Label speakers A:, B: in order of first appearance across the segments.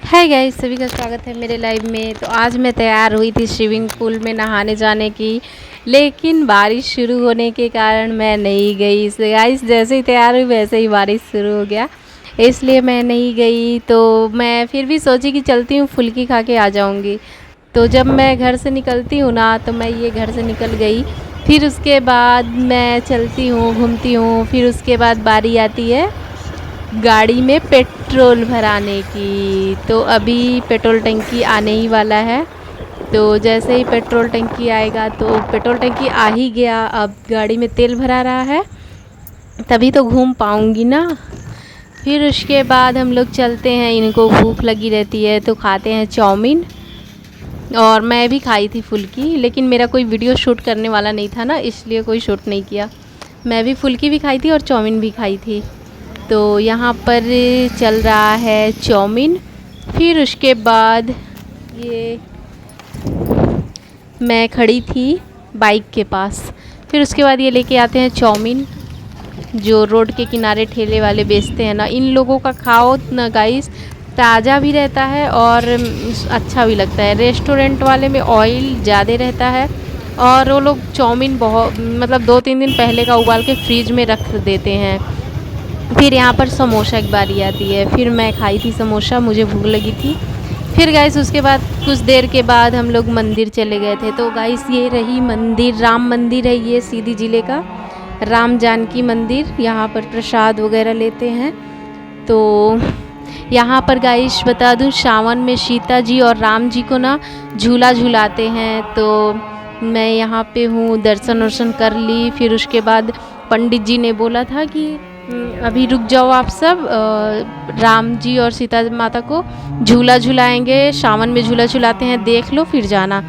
A: Hi guys, सभी का स्वागत है मेरे लाइव में। तो आज मैं तैयार हुई थी स्विमिंग पूल में नहाने जाने की, लेकिन बारिश शुरू होने के कारण मैं नहीं गई। इसलिए गाइस जैसे ही तैयार हुई वैसे ही बारिश शुरू हो गया, इसलिए मैं नहीं गई। तो मैं फिर भी सोची कि चलती हूँ, फुल्की खा के आ जाऊँगी। तो जब मैं घर से निकलती हूँ ना, तो मैं ये घर से निकल गई। फिर उसके बाद मैं चलती हूँ, घूमती हूँ। फिर उसके बाद बारी आती है गाड़ी में पेट्रोल भराने की। तो अभी पेट्रोल टंकी आने ही वाला है। तो जैसे ही पेट्रोल टंकी आएगा, तो पेट्रोल टंकी आ ही गया, अब गाड़ी में तेल भरा रहा है, तभी तो घूम पाऊँगी ना। फिर उसके बाद हम लोग चलते हैं, इनको भूख लगी रहती है तो खाते हैं चाउमीन। और मैं भी खाई थी फुल्की, लेकिन मेरा कोई वीडियो शूट करने वाला नहीं था ना, इसलिए कोई शूट नहीं किया। मैं भी फुल्की भी खाई थी और चाउमीन भी खाई थी। तो यहाँ पर चल रहा है चाउमीन। फिर उसके बाद ये मैं खड़ी थी बाइक के पास। फिर उसके बाद ये लेके आते हैं चाउमीन, जो रोड के किनारे ठेले वाले बेचते हैं ना। इन लोगों का खाओ ना गाइस, ताज़ा भी रहता है और अच्छा भी लगता है। रेस्टोरेंट वाले में ऑयल ज़्यादा रहता है, और वो लोग चाउमीन बहुत मतलब 2-3 दिन पहले का उबाल के फ्रिज में रख देते हैं। फिर यहाँ पर समोसा की बारी आती है। फिर मैं खाई थी समोसा, मुझे भूख लगी थी। फिर गाइस उसके बाद कुछ देर के बाद हम लोग मंदिर चले गए थे। तो गाइस ये रही मंदिर, राम मंदिर है ये, सीधी जिले का राम जानकी मंदिर। यहाँ पर प्रसाद वगैरह लेते हैं। तो यहाँ पर गाइस बता दूँ, सावन में सीता जी और राम जी को ना झूला झूलाते हैं। तो मैं यहाँ पे हूँ, दर्शन वर्शन कर ली। फिर उसके बाद पंडित जी ने बोला था कि अभी रुक जाओ आप सब, राम जी और सीता माता को झूला झुलाएंगे, सावन में झूला झुलाते हैं, देख लो फिर जाना।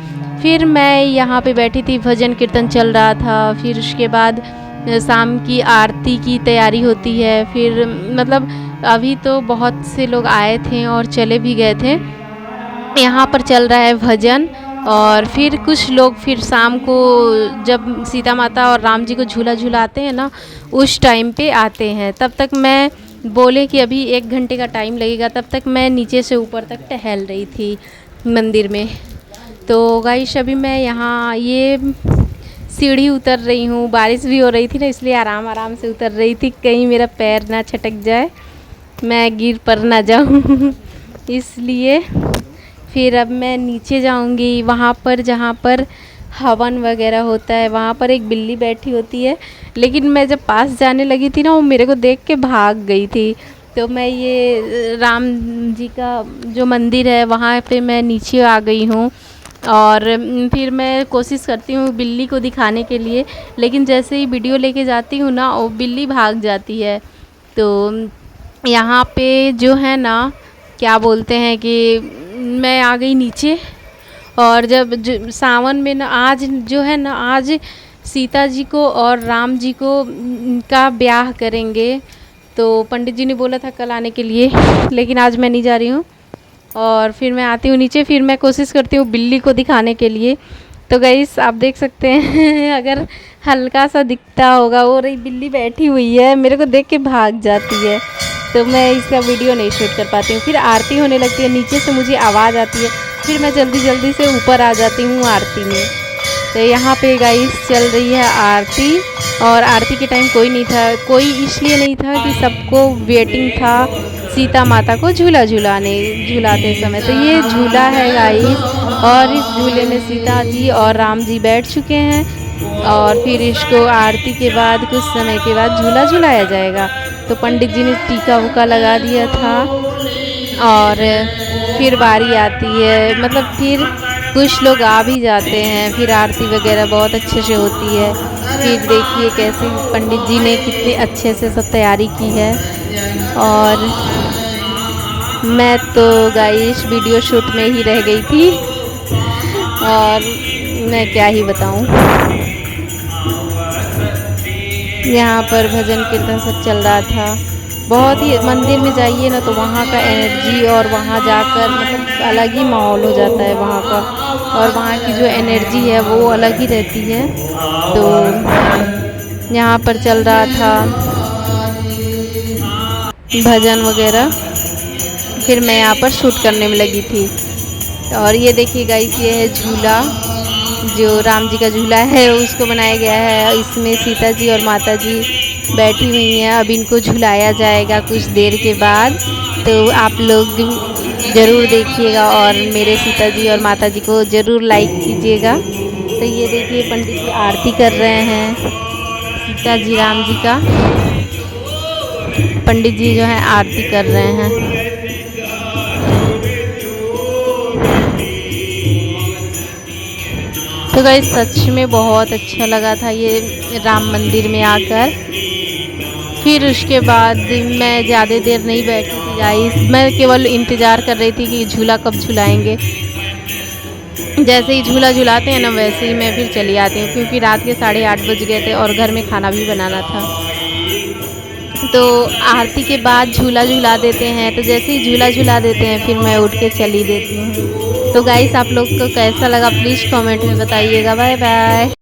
A: फिर मैं यहाँ पे बैठी थी, भजन कीर्तन चल रहा था। फिर उसके बाद शाम की आरती की तैयारी होती है। फिर मतलब अभी तो बहुत से लोग आए थे और चले भी गए थे। यहाँ पर चल रहा है भजन। और फिर कुछ लोग फिर शाम को जब सीता माता और राम जी को झूला झुलाते हैं ना, उस टाइम पे आते हैं। तब तक मैं बोले कि अभी 1 घंटे का टाइम लगेगा, तब तक मैं नीचे से ऊपर तक टहल रही थी मंदिर में। तो गाइस अभी मैं यहाँ ये सीढ़ी उतर रही हूँ। बारिश भी हो रही थी ना, इसलिए आराम आराम से उतर रही थी, कहीं मेरा पैर ना छटक जाए, मैं गिर पर ना जाऊँ इसलिए। फिर अब मैं नीचे जाऊंगी, वहाँ पर जहाँ पर हवन वगैरह होता है, वहाँ पर एक बिल्ली बैठी होती है। लेकिन मैं जब पास जाने लगी थी ना, वो मेरे को देख के भाग गई थी। तो मैं ये राम जी का जो मंदिर है, वहाँ पे मैं नीचे आ गई हूँ। और फिर मैं कोशिश करती हूँ बिल्ली को दिखाने के लिए, लेकिन जैसे ही वीडियो लेके जाती हूँ ना, वो बिल्ली भाग जाती है। तो यहाँ पे जो है ना, क्या बोलते हैं कि मैं आ गई नीचे। और जब सावन में ना, आज जो है ना, आज सीता जी को और राम जी को का ब्याह करेंगे। तो पंडित जी ने बोला था कल आने के लिए, लेकिन आज मैं नहीं जा रही हूँ। और फिर मैं आती हूँ नीचे, फिर मैं कोशिश करती हूँ बिल्ली को दिखाने के लिए। तो गाइस आप देख सकते हैं अगर हल्का सा दिखता होगा, वो रही बिल्ली बैठी हुई है, मेरे को देख के भाग जाती है। तो मैं इसका वीडियो नहीं शूट कर पाती हूँ। फिर आरती होने लगती है, नीचे से मुझे आवाज़ आती है, फिर मैं जल्दी जल्दी से ऊपर आ जाती हूँ आरती में। तो यहाँ पे गाइस चल रही है आरती, और आरती के टाइम कोई नहीं था। कोई इसलिए नहीं था कि सबको वेटिंग था सीता माता को झूलाते समय। तो ये झूला है गाइस, और इस झूले में सीता जी और राम जी बैठ चुके हैं। और फिर इसको आरती के बाद कुछ समय के बाद झूला झुलाया जाएगा। तो पंडित जी ने टीका वूका लगा दिया था। और फिर बारी आती है, मतलब फिर कुछ लोग आ भी जाते हैं। फिर आरती वगैरह बहुत अच्छे से होती है। फिर देखिए कैसे पंडित जी ने कितने अच्छे से सब तैयारी की है। और मैं तो गाइस वीडियो शूट में ही रह गई थी, और मैं क्या ही बताऊं। यहाँ पर भजन कीर्तन सब चल रहा था। बहुत ही, मंदिर में जाइए ना तो वहाँ का एनर्जी, और वहाँ जाकर मतलब अलग ही माहौल हो जाता है वहाँ का। और वहाँ की जो एनर्जी है वो अलग ही रहती है। तो यहाँ पर चल रहा था भजन वगैरह। फिर मैं यहाँ पर शूट करने में लगी थी। और ये देखिए गाइस, ये है झूला, जो राम जी का झूला है उसको बनाया गया है। इसमें सीता जी और माता जी बैठी हुई हैं। अब इनको झुलाया जाएगा कुछ देर के बाद, तो आप लोग ज़रूर देखिएगा और मेरे सीता जी और माता जी को ज़रूर लाइक कीजिएगा। तो ये देखिए पंडित जी आरती कर रहे हैं सीता जी राम जी का। पंडित जी जो है आरती कर रहे हैं। तो गाइस सच में बहुत अच्छा लगा था ये राम मंदिर में आकर। फिर उसके बाद मैं ज़्यादा देर नहीं बैठी थी गाइस, मैं केवल इंतज़ार कर रही थी कि झूला कब झुलाएंगे। जैसे ही झूला झुलाते हैं ना वैसे ही मैं फिर चली आती हूँ, क्योंकि रात के 8:30 बज गए थे और घर में खाना भी बनाना था। तो आरती के बाद झूला झुला देते हैं, तो जैसे ही झूला झुला देते हैं फिर मैं उठ के चली देती हूँ। तो गाइस आप लोग को कैसा लगा प्लीज़ कमेंट में बताइएगा। Bye bye.